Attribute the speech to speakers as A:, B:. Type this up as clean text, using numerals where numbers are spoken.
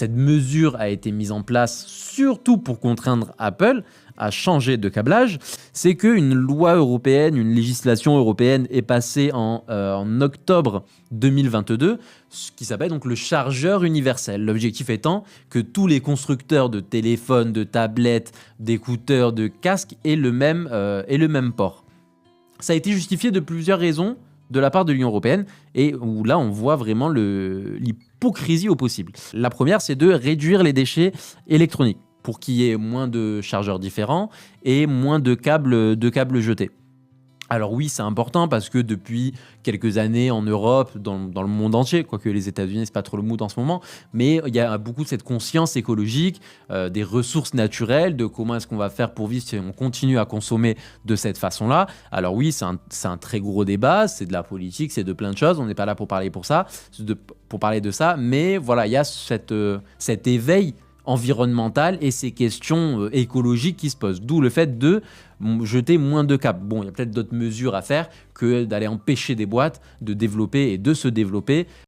A: cette mesure a été mise en place surtout pour contraindre Apple à changer de câblage, c'est qu'une loi européenne, une législation européenne est passée en octobre 2022, ce qui s'appelle donc le chargeur universel. L'objectif étant que tous les constructeurs de téléphones, de tablettes, d'écouteurs, de casques aient le même port. Ça a été justifié de plusieurs raisons de la part de l'Union européenne et où là on voit vraiment l'hypocrisie au possible. La première, c'est de réduire les déchets électroniques pour qu'il y ait moins de chargeurs différents et moins de câbles jetés. Alors oui, c'est important parce que depuis quelques années en Europe, dans le monde entier, quoique les États-Unis, c'est pas trop le mood en ce moment, mais il y a beaucoup de cette conscience écologique, des ressources naturelles, de comment est-ce qu'on va faire pour vivre si on continue à consommer de cette façon-là. Alors oui, c'est un très gros débat, c'est de la politique, c'est de plein de choses, on n'est pas là pour parler pour parler de ça, mais voilà, il y a cet éveil environnementale et ces questions écologiques qui se posent. D'où le fait de jeter moins de câbles. Bon, il y a peut-être d'autres mesures à faire que d'aller empêcher des boîtes de développer et de se développer